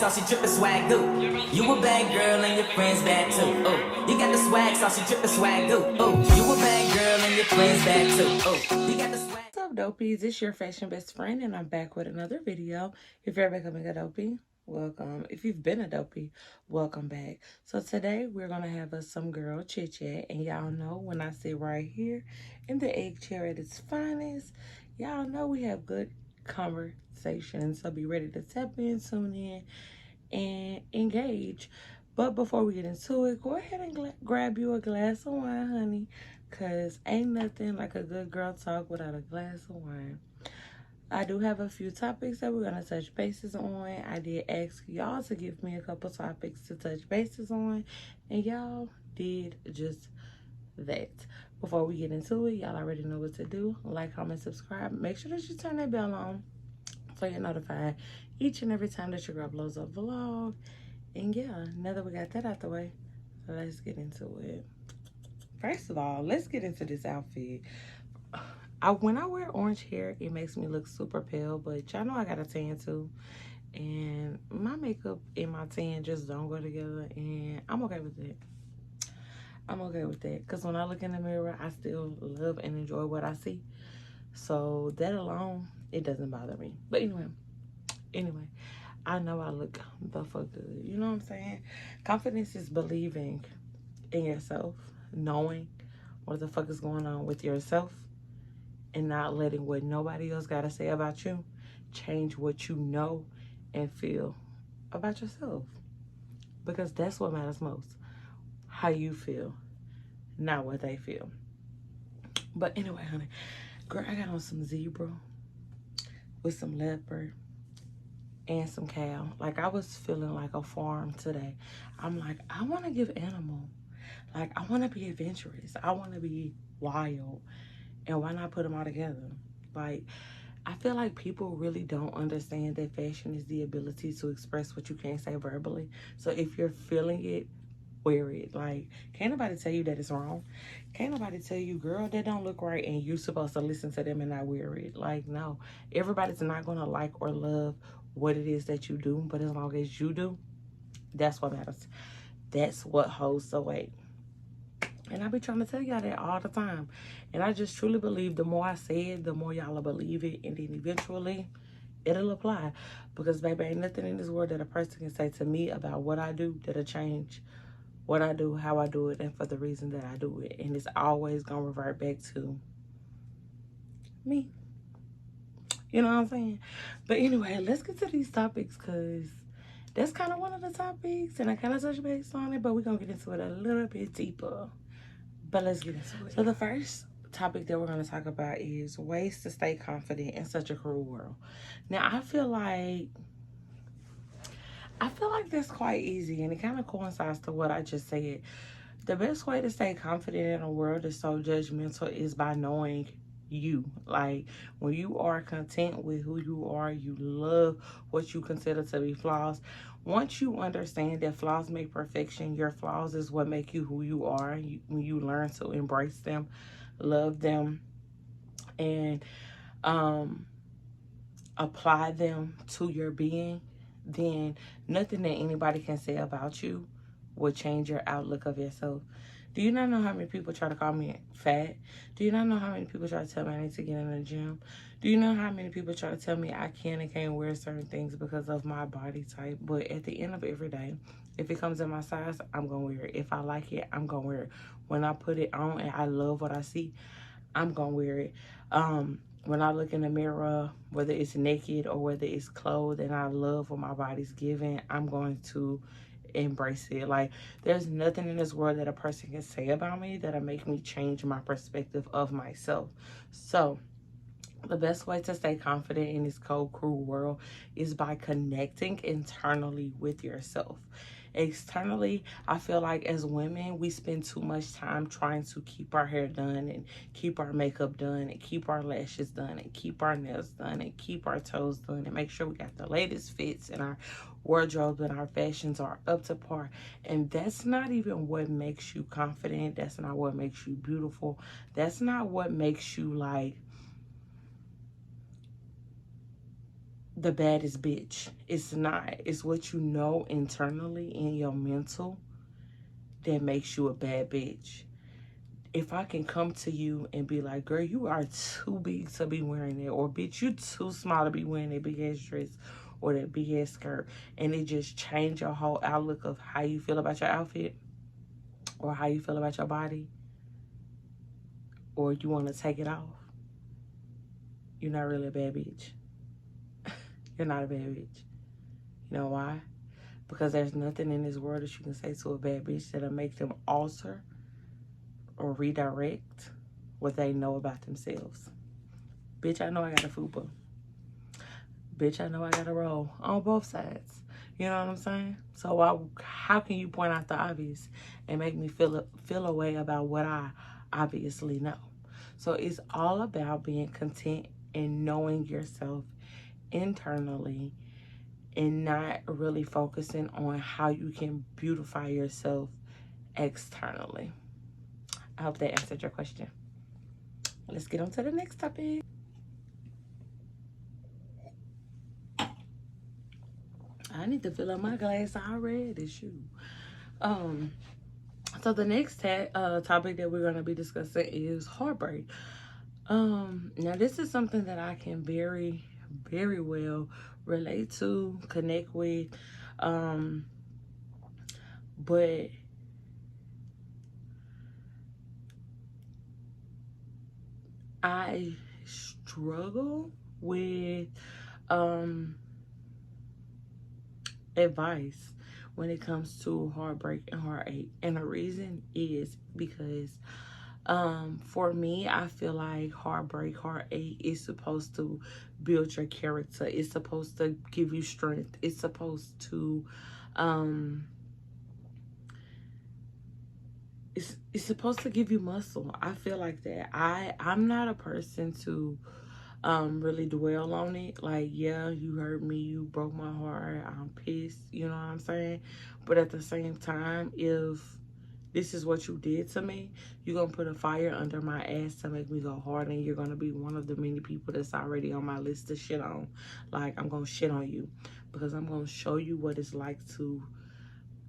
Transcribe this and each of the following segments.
sauce, she drippin' swag do. You a bad girl and your friends bad too. Ooh, you got the swag sauce, she drippin' swag do. Ooh, you a bad girl and your friends bad too. Ooh, you got the swag. What's up, dopies? It's your fashion best friend, and I'm back with another video. If you're becoming a dopey, welcome. If you've been a dopey, welcome back. So today we're gonna have us some girl chit chat, and y'all know when I sit right here in the egg chair at its finest, y'all know we have good conversation. So be ready to tap in, tune in, and engage. But before we get into it, go ahead and grab you a glass of wine, honey, because ain't nothing like a good girl talk without a glass of wine. I do have a few topics that we're going to touch bases on. I did ask y'all to give me a couple topics to touch bases on, and y'all did just that. Before we get into it, y'all already know what to do. Like, comment, subscribe. Make sure that you turn that bell on so you're notified each and every time that your girl blows up vlog. And yeah, now that we got that out the way, let's get into it. First of all, let's get into this outfit. When I wear orange hair, it makes me look super pale, but y'all know I got a tan too. And my makeup and my tan just don't go together, and I'm okay with that. I'm okay with that, because when I look in the mirror, I still love and enjoy what I see. So that alone, it doesn't bother me. But anyway, I know I look the fuck good. You know what I'm saying? Confidence is believing in yourself, knowing what the fuck is going on with yourself, and not letting what nobody else got to say about you change what you know and feel about yourself. Because that's what matters most. How you feel, not what they feel. But anyway, honey, girl, I got on some zebra with some leopard and some cow. Like, I was feeling like a farm today. I'm like, I want to give animal. Like, I want to be adventurous. I want to be wild. And why not put them all together? Like, I feel like people really don't understand that fashion is the ability to express what you can't say verbally. So if you're feeling it, wear it. Like, can't nobody tell you that it's wrong. Can't nobody tell you, girl, that don't look right, and you're supposed to listen to them and not wear it. Like, no. Everybody's not going to like or love what it is that you do, but as long as you do, that's what matters. That's what holds the weight. And I be trying to tell y'all that all the time. And I just truly believe the more I say it, the more y'all will believe it, and then eventually it'll apply. Because baby, ain't nothing in this world that a person can say to me about what I do that'll change what I do, how I do it, and for the reason that I do it. And it's always gonna revert back to me. You know what I'm saying? But anyway, let's get to these topics, because that's kind of one of the topics, and I kind of touched base on it, but we're gonna get into it a little bit deeper. But let's get into it. So the first topic that we're going to talk about is ways to stay confident in such a cruel world. Now, I feel like that's quite easy, and it kind of coincides to what I just said. The best way to stay confident in a world that's so judgmental is by knowing you. Like, when you are content with who you are, you love what you consider to be flaws. Once you understand that flaws make perfection, your flaws is what make you who you are. When you learn to embrace them, love them, and apply them to your being, then nothing that anybody can say about you will change your outlook of yourself. Do you not know how many people try to call me fat? Do you not know how many people try to tell me I need to get in the gym? Do you know how many people try to tell me I can and can't wear certain things because of my body type? But at the end of every day, if it comes in my size, I'm going to wear it. If I like it, I'm going to wear it. When I put it on and I love what I see, I'm going to wear it. When I look in the mirror, whether it's naked or whether it's clothed, and I love what my body's giving, I'm going to embrace it. Like, there's nothing in this world that a person can say about me that'll make me change my perspective of myself. So the best way to stay confident in this cold, cruel world is by connecting internally with yourself. Externally, I feel like as women, we spend too much time trying to keep our hair done and keep our makeup done and keep our lashes done and keep our nails done and keep our toes done and make sure we got the latest fits and our wardrobes and our fashions are up to par. And that's not even what makes you confident. That's not what makes you beautiful. That's not what makes you like the baddest bitch. It's not. It's what you know internally in your mental that makes you a bad bitch. If I can come to you and be like, girl, you are too big to be wearing that, or bitch, you too small to be wearing that big ass dress or that big ass skirt, and it just change your whole outlook of how you feel about your outfit or how you feel about your body, or you want to take it off, you're not really a bad bitch. You're not a bad bitch. You know why? Because there's nothing in this world that you can say to a bad bitch that'll make them alter or redirect what they know about themselves. Bitch, I know I got a fupa. Bitch, I know I got a roll on both sides. You know what I'm saying? So how can you point out the obvious and make me feel a way about what I obviously know? So it's all about being content and knowing yourself internally and not really focusing on how you can beautify yourself externally. I hope that answered your question. Let's get on to the next topic. I need to fill up my glass already. Shoot. So the next topic that we're going to be discussing is heartbreak. Now this is something that I can very, very well relate to, connect with, but I struggle with advice when it comes to heartbreak and heartache, and the reason is because for me, I feel like heartbreak, heartache is supposed to build your character. It's supposed to give you strength. It's supposed to it's supposed to give you muscle. I feel like that. I'm not a person to really dwell on it. Like, yeah, you hurt me, you broke my heart, I'm pissed, you know what I'm saying? But at the same time, if this is what you did to me, you're gonna put a fire under my ass to make me go hard, and you're gonna be one of the many people that's already on my list to shit on. Like, I'm gonna shit on you because I'm gonna show you what it's like to,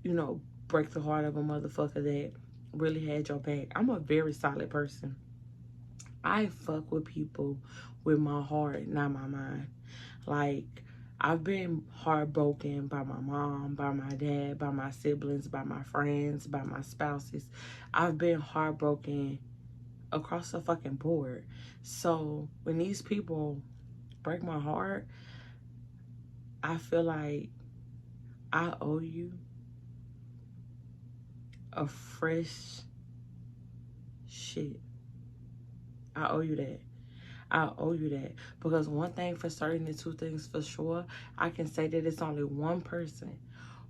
you know, break the heart of a motherfucker that really had your back. I'm a very solid person. I fuck with people with my heart, not my mind. Like, I've been heartbroken by my mom, by my dad, by my siblings, by my friends, by my spouses. I've been heartbroken across the fucking board. So when these people break my heart, I feel like I owe you a fresh shit. I owe you that. I owe you that. Because one thing for certain and two things for sure, I can say that it's only one person,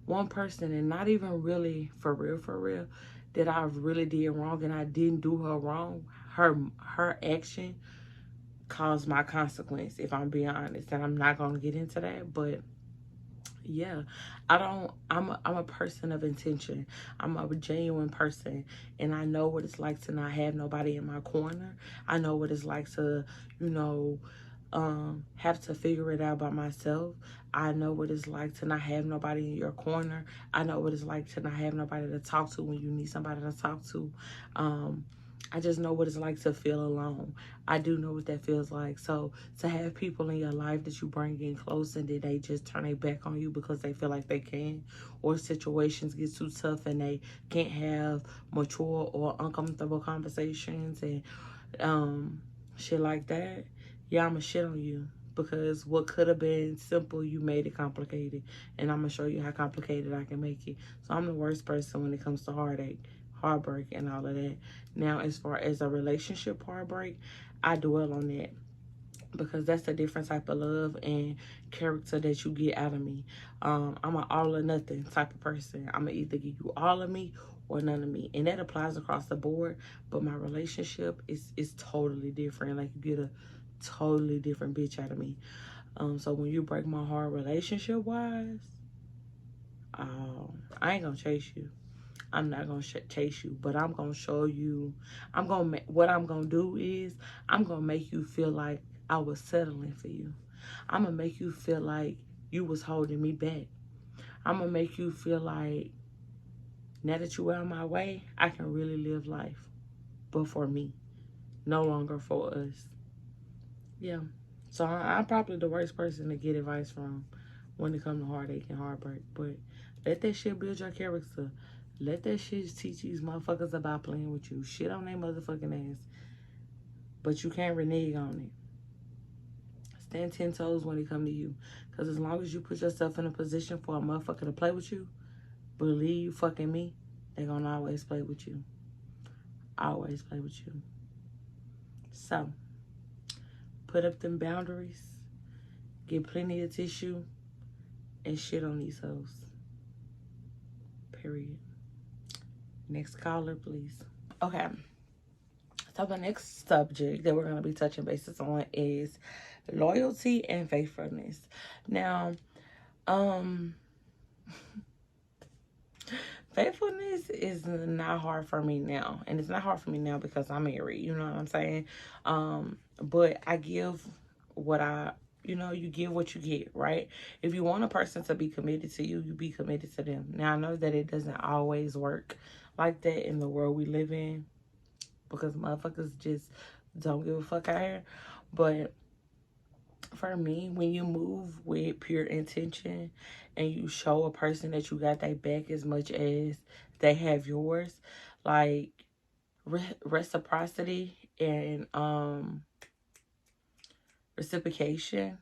and not even really for real, that I really did wrong, and I didn't do her wrong. Her action caused my consequence, if I'm being honest. And I'm not going to get into that, but yeah, I'm a person of intention. I'm a genuine person, and I know what it's like to not have nobody in my corner. I know what it's like to, you know, have to figure it out by myself. I know what it's like to not have nobody in your corner. I know what it's like to not have nobody to talk to when you need somebody to talk to. I just know what it's like to feel alone. I do know what that feels like. So to have people in your life that you bring in close and that they just turn their back on you because they feel like they can, or situations get too tough and they can't have mature or uncomfortable conversations and shit like that, yeah, I'ma shit on you. Because what could have been simple, you made it complicated. And I'm going to show you how complicated I can make it. So I'm the worst person when it comes to heartbreak, and all of that. Now, as far as a relationship heartbreak, I dwell on that. Because that's a different type of love and character that you get out of me. I'm an all or nothing type of person. I'm going to either give you all of me or none of me. And that applies across the board. But my relationship is totally different. Like, you get a totally different bitch out of me. So when you break my heart relationship wise, I ain't gonna chase you. I'm not gonna chase you, but I'm gonna show you. What I'm gonna do is I'm gonna make you feel like I was settling for you. I'm going to make you feel like you was holding me back. I'm going to make you feel like now that you out of my way, I can really live life. But for me, no longer for us. Yeah. So I'm probably the worst person to get advice from when it comes to heartache and heartbreak. But let that shit build your character. Let that shit teach these motherfuckers about playing with you. Shit on their motherfucking ass. But you can't renege on it. Stand 10 toes when it come to you. Because as long as you put yourself in a position for a motherfucker to play with you, believe you fucking me, they gonna always play with you. Always play with you. So, put up them boundaries. Get plenty of tissue. And shit on these hoes. Period. Next caller, please. Okay. So the next subject that we're going to be touching bases on is loyalty and faithfulness. Now, faithfulness is not hard for me now. And it's not hard for me now because I'm married. You know what I'm saying? But I give what you give what you get, right? If you want a person to be committed to you, you be committed to them. Now, I know that it doesn't always work like that in the world we live in because motherfuckers just don't give a fuck out here. But for me, when you move with pure intention and you show a person that you got their back as much as they have yours, like reciprocity and reciprocation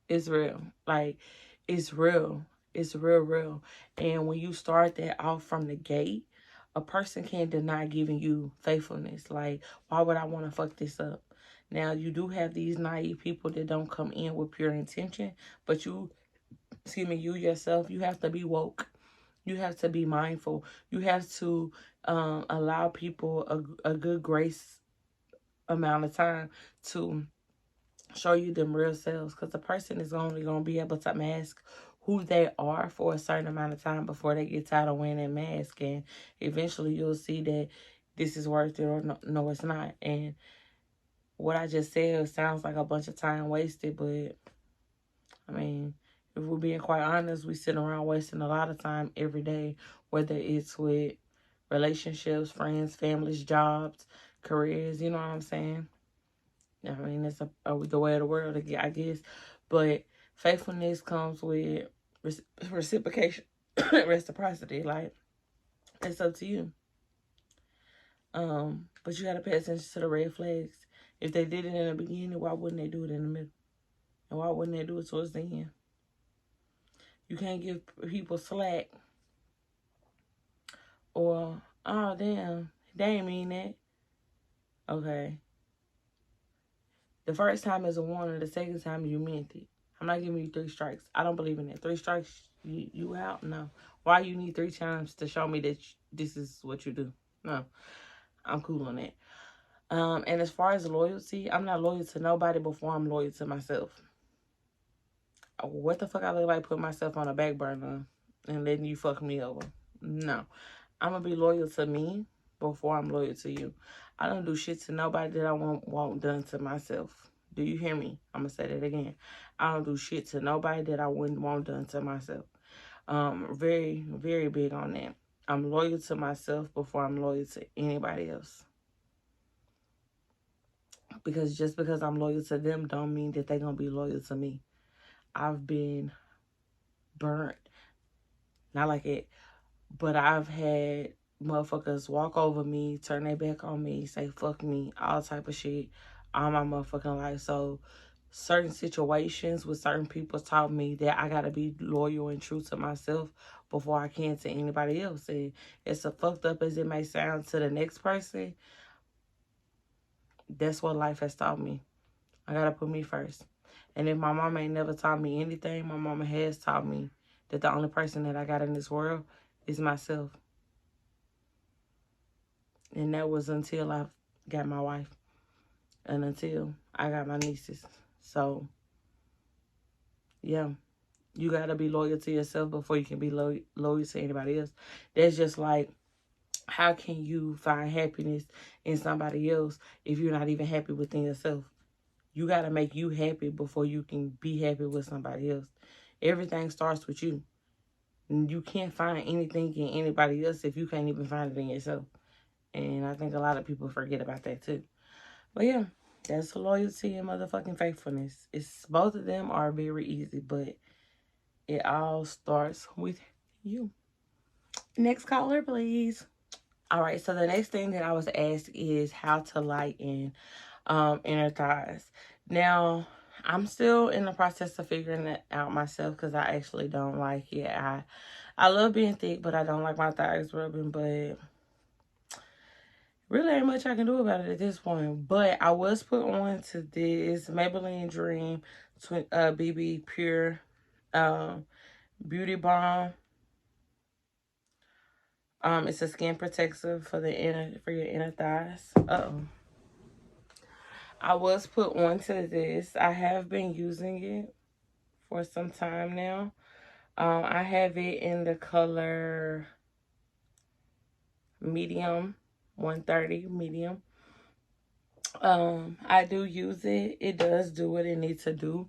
is real. Like, it's real. It's real. And when you start that off from the gate, a person can't deny giving you faithfulness. Like, why would I want to fuck this up? Now, you do have these naive people that don't come in with pure intention, but you yourself, you have to be woke. You have to be mindful. You have to allow people a good grace amount of time to show you them real selves, because the person is only going to be able to mask who they are for a certain amount of time before they get tired of wearing that mask, and eventually you'll see that this is worth it or no it's not. And what I just said sounds like a bunch of time wasted, but I mean, if we're being quite honest, we sit around wasting a lot of time every day, whether it's with relationships, friends, families, jobs, careers, you know what I'm saying? I mean, it's the way of the world, I guess. But faithfulness comes with reciprocation, reciprocity. Like, it's up to you. But you gotta pay attention to the red flags. If they did it in the beginning, why wouldn't they do it in the middle? And why wouldn't they do it towards the end? You can't give people slack. Or, oh, damn, they ain't mean that. Okay. The first time is a warning. The second time, you meant it. I'm not giving you 3 strikes. I don't believe in that. 3 strikes, you out? No. Why you need 3 times to show me that this is what you do? No. I'm cool on that. And as far as loyalty, I'm not loyal to nobody before I'm loyal to myself. What the fuck I look like putting myself on a back burner and letting you fuck me over? No. I'm going to be loyal to me before I'm loyal to you. I don't do shit to nobody that I want done to myself. Do you hear me? I'm going to say that again. I don't do shit to nobody that I wouldn't want done to myself. Very, very big on that. I'm loyal to myself before I'm loyal to anybody else. Because just because I'm loyal to them don't mean that they're going to be loyal to me. I've been burnt. Not like it. But I've had motherfuckers walk over me, turn their back on me, say fuck me, all type of shit all my motherfucking life. So certain situations with certain people taught me that I gotta be loyal and true to myself before I can to anybody else. And as fucked up as it may sound to the next person, that's what life has taught me. I gotta put me first. And if my mama ain't never taught me anything, my mama has taught me that the only person that I got in this world is myself. And that was until I got my wife and until I got my nieces. So, yeah, you got to be loyal to yourself before you can be loyal to anybody else. That's just like, how can you find happiness in somebody else if you're not even happy within yourself? You got to make you happy before you can be happy with somebody else. Everything starts with you. And you can't find anything in anybody else if you can't even find it in yourself. And I think a lot of people forget about that too. But yeah, that's loyalty and motherfucking faithfulness. It's both of them are very easy, but it all starts with you. Next caller, please. All right, so the next thing that I was asked is how to lighten inner thighs. Now, I'm still in the process of figuring it out myself because I actually don't like it. I love being thick, but I don't like my thighs rubbing, but really ain't much I can do about it at this point. But I was put on to this Maybelline Dream BB Pure Beauty Balm. It's a skin protector for your inner thighs. I was put onto this. I have been using it for some time now. I have it in the color medium, 130 medium. I do use it. It does do what it needs to do.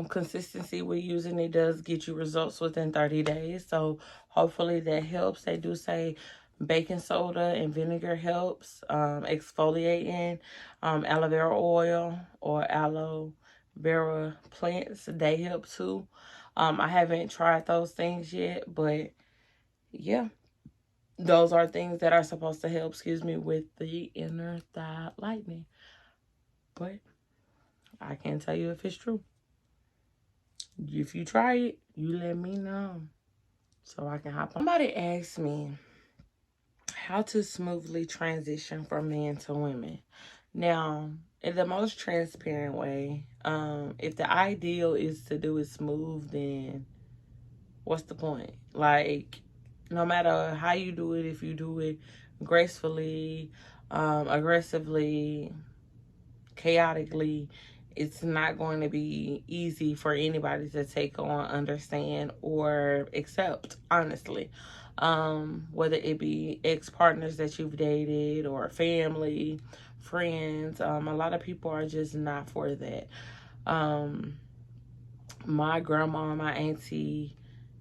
Consistency with using it does get you results within 30 days. So hopefully that helps. They do say baking soda and vinegar helps. Exfoliating, aloe vera oil or aloe vera plants, they help too. I haven't tried those things yet, but yeah, those are things that are supposed to help, with the inner thigh lightening. But I can't tell you if it's true. If you try it, you let me know so I can hop on. Somebody asked me how to smoothly transition from men to women. Now, in the most transparent way, if the ideal is to do it smooth, then what's the point? Like, no matter how you do it, if you do it gracefully, aggressively, chaotically, it's not going to be easy for anybody to take on, understand, or accept, honestly. Whether it be ex-partners that you've dated or family, friends, a lot of people are just not for that. My grandma, my auntie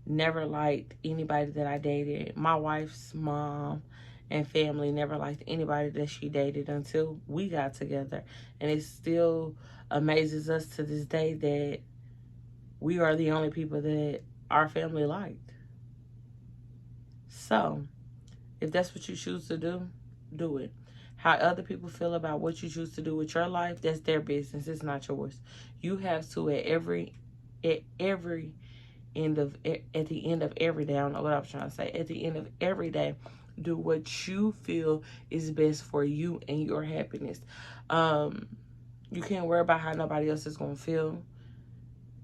never liked anybody that I dated. My wife's mom and family never liked anybody that she dated until we got together. And it still amazes us to this day that we are the only people that our family liked. So, if that's what you choose to do, do it. How other people feel about what you choose to do with your life, that's their business. It's not yours. You have to at the end of every day, I don't know what I was trying to say, at the end of every day, do what you feel is best for you and your happiness. You can't worry about how nobody else is going to feel.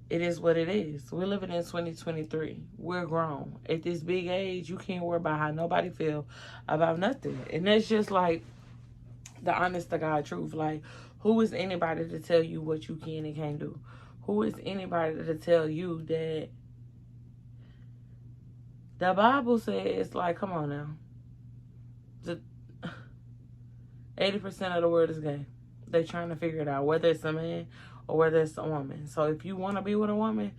It is what it is. We're living in 2023. We're grown. At this big age, you can't worry about how nobody feel about nothing. And that's just like the honest to God truth. Like, who is anybody to tell you what you can and can't do? Who is anybody to tell you that the Bible says, like, come on now. 80% of the world is gay. They're trying to figure it out, whether it's a man or whether it's a woman. So if you want to be with a woman,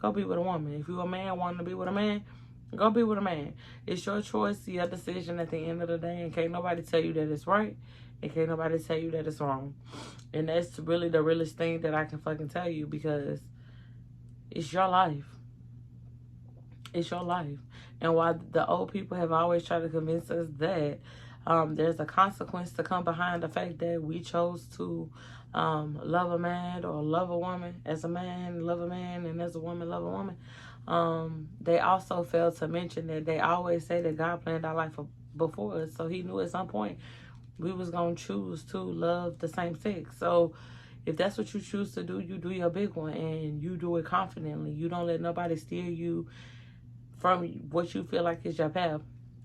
go be with a woman. If you're a man wanting to be with a man, go be with a man. It's your choice, your decision at the end of the day. And can't nobody tell you that it's right. And can't nobody tell you that it's wrong. And that's really the realest thing that I can fucking tell you, because it's your life. It's your life. And while the old people have always tried to convince us that there's a consequence to come behind the fact that we chose to love a man or love a woman, as a man, love a man, and as a woman, love a woman. They also fail to mention that they always say that God planned our life before us. So he knew at some point we was going to choose to love the same sex. So if that's what you choose to do, you do your big one, and you do it confidently. You don't let nobody steer you from what you feel like is your path.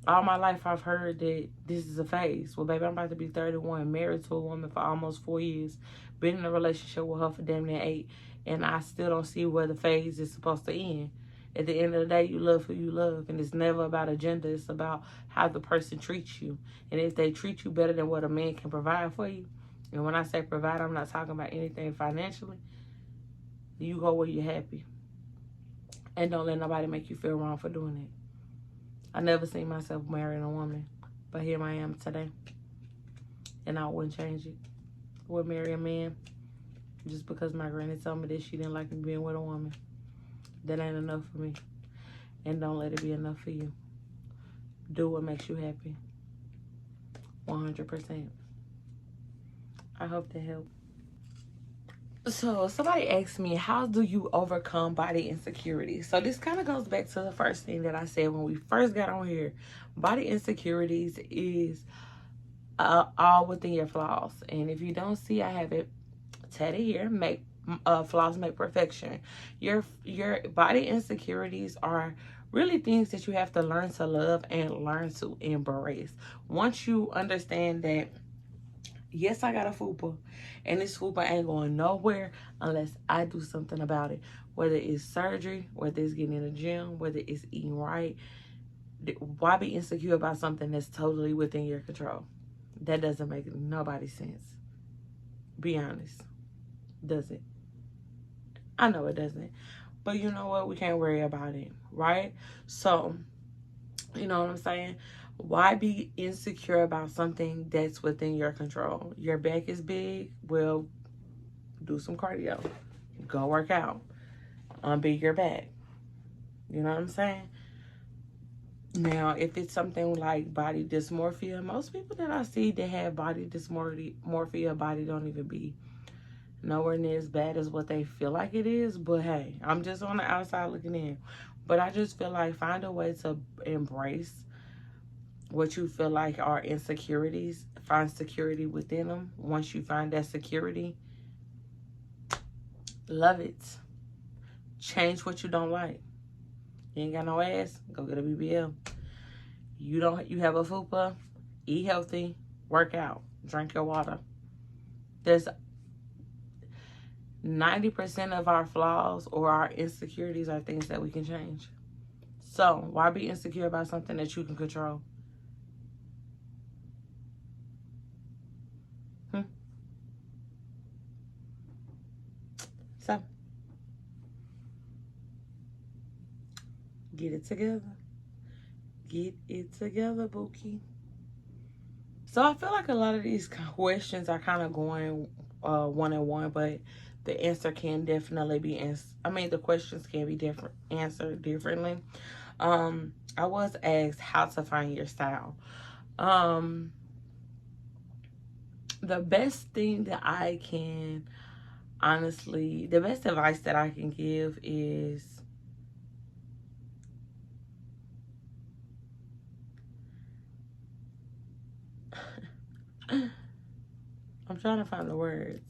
All my life, I've heard that this is a phase. Well, baby, I'm about to be 31, married to a woman for almost 4 years, been in a relationship with her for damn near 8, and I still don't see where the phase is supposed to end. At the end of the day, you love who you love, and it's never about agenda. It's about how the person treats you. And if they treat you better than what a man can provide for you, And when I say provide, I'm not talking about anything financially. You go where you're happy. And don't let nobody make you feel wrong for doing it. I never seen myself marrying a woman, but here I am today. And I wouldn't change it. I would marry a man just because my granny told me that she didn't like me being with a woman. That ain't enough for me. And don't let it be enough for you. Do what makes you happy. 100%. I hope that helped. So somebody asked me, how do you overcome body insecurity? So this kind of goes back to the first thing that I said when we first got on here. Body insecurities is all within your flaws. And if you don't see, I have it tatted here. Flaws make perfection. Your body insecurities are really things that you have to learn to love and learn to embrace. Once you understand that, yes, I got a fupa, and this fupa ain't going nowhere unless I do something about it. Whether it's surgery, whether it's getting in the gym, whether it's eating right. Why be insecure about something that's totally within your control? That doesn't make nobody sense. Be honest. Does it? I know it doesn't. But you know what? We can't worry about it, right? So, you know what I'm saying? Why be insecure about something that's within your control? Your back is big. Well, do some cardio. Go work out. Unbig your back. You know what I'm saying? Now, if it's something like body dysmorphia, most people that I see that have body dysmorphia, body don't even be nowhere near as bad as what they feel like it is. But hey, I'm just on the outside looking in. But I just feel like find a way to embrace what you feel like are insecurities. Find security within them. Once you find that security, love it. Change what you don't like. You ain't got no ass, go get a BBL. You have a fupa, eat healthy, work out, drink your water. There's 90% of our flaws or our insecurities are things that we can change. So why be insecure about something that you can control? So get it together. Get it together, Bookie. So I feel like a lot of these questions are kind of going one-on-one, but the answer can definitely be the questions can be answered differently. I was asked how to find your style. The best thing that I can the best advice that I can give is I'm trying to find the words.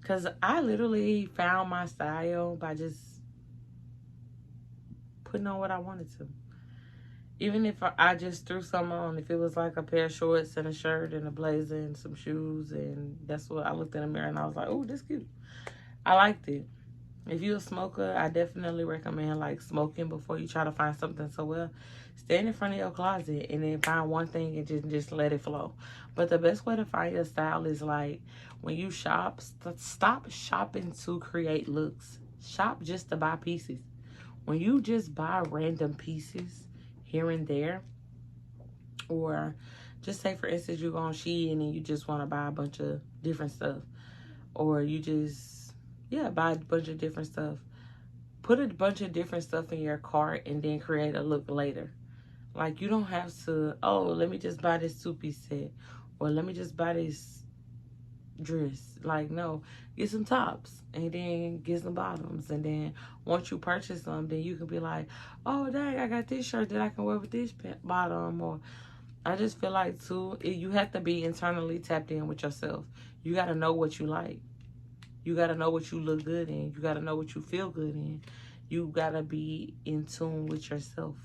Because I literally found my style by just putting on what I wanted to. Even if I just threw something on, if it was like a pair of shorts and a shirt and a blazer and some shoes, and that's what I looked in the mirror and I was like, oh, this cute. I liked it. If you're a smoker, I definitely recommend like smoking before you try to find something. So well, stand in front of your closet and then find one thing and just let it flow. But the best way to find your style is like when you shop, stop shopping to create looks. Shop just to buy pieces. When you just buy random pieces here and there, or just say for instance you go on Shein and you just want to buy a bunch of different stuff, or you just buy a bunch of different stuff. Put a bunch of different stuff in your cart and then create a look later. Like you don't have to, oh, let me just buy this 2-piece set, or let me just buy this dress. Like, no, get some tops and then get some bottoms, and then once you purchase them, then you can be like, oh dang, I got this shirt that I can wear with this bottom. Or I just feel like too, you have to be internally tapped in with yourself. You got to know what you like. You got to know what you look good in. You got to know what you feel good in. You got to be in tune with yourself.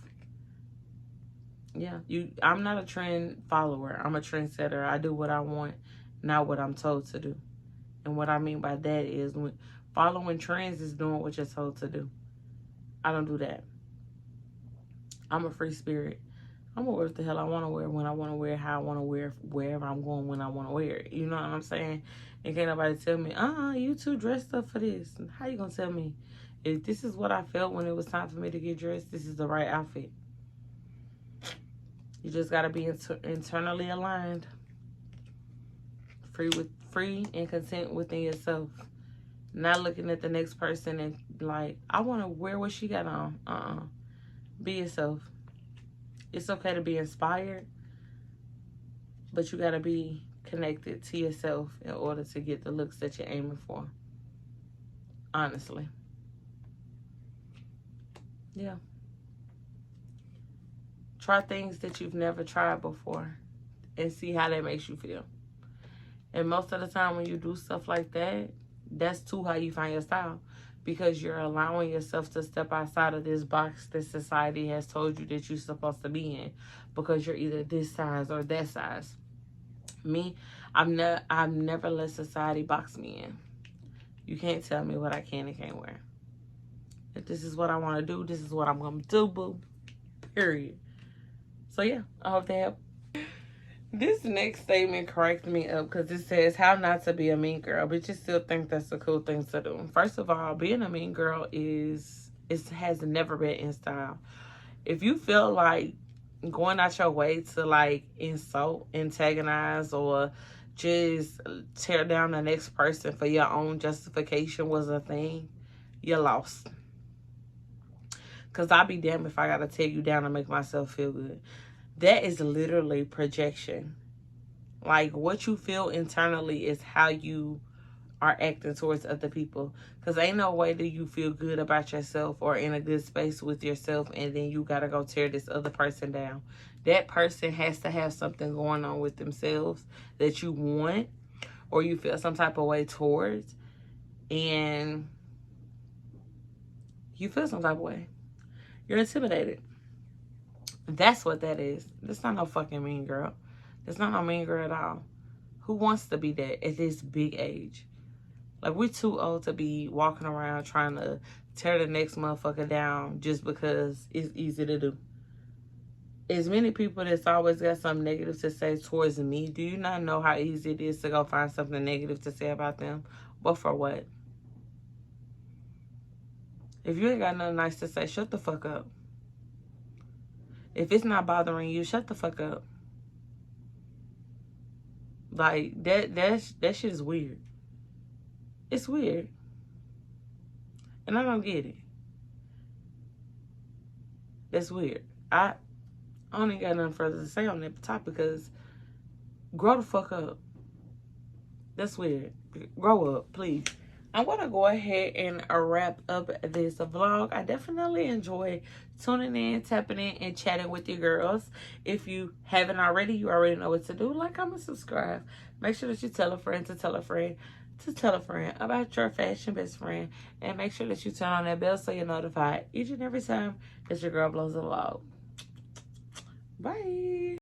Yeah, I'm not a trend follower. I'm a trendsetter. I do what I want, not what I'm told to do. And what I mean by that is when following trends is doing what you're told to do. I don't do that. I'm a free spirit. I'm gonna wear what the hell I want to wear, when I want to wear, how I want to wear, wherever I'm going, when I want to wear it. You know what I'm saying? And can't nobody tell me, you too dressed up for this. How you gonna tell me? If this is what I felt when it was time for me to get dressed, this is the right outfit. You just gotta be internally aligned, free and content within yourself. Not looking at the next person and like, I want to wear what she got on. Be yourself. It's okay to be inspired, but you got to be connected to yourself in order to get the looks that you're aiming for. Honestly. Yeah. Try things that you've never tried before and see how that makes you feel. And most of the time when you do stuff like that, that's too how you find your style. Because you're allowing yourself to step outside of this box that society has told you that you're supposed to be in. Because you're either this size or that size. Me, I've never let society box me in. You can't tell me what I can and can't wear. If this is what I want to do, this is what I'm going to do, boo. Period. So yeah, I hope that helped. This next statement cracked me up because it says how not to be a mean girl, but you still think that's a cool thing to do. First of all, being a mean girl has never been in style. If you feel like going out your way to like insult, antagonize, or just tear down the next person for your own justification was a thing, you're lost. Because I'll be damned if I got to tear you down to make myself feel good. That is literally projection. Like, what you feel internally is how you are acting towards other people. Because ain't no way do you feel good about yourself or in a good space with yourself and then you got to go tear this other person down. That person has to have something going on with themselves that you want or you feel some type of way towards. And you feel some type of way. You're intimidated. That's what that is. That's not no fucking mean girl. That's not no mean girl at all. Who wants to be that at this big age? Like, we're too old to be walking around trying to tear the next motherfucker down just because it's easy to do. As many people that's always got something negative to say towards me, do you not know how easy it is to go find something negative to say about them? But for what? If you ain't got nothing nice to say, shut the fuck up. If it's not bothering you, shut the fuck up. Like, that shit is weird. It's weird. And I don't get it. That's weird. I don't got nothing further to say on that topic because grow the fuck up. That's weird. Grow up, please. I'm going to go ahead and wrap up this vlog. I definitely enjoy tuning in, tapping in, and chatting with you girls. If you haven't already, you already know what to do. Like, comment, subscribe. Make sure that you tell a friend to tell a friend to tell a friend about your fashion best friend. And make sure that you turn on that bell so you're notified each and every time that your girl blows a vlog. Bye.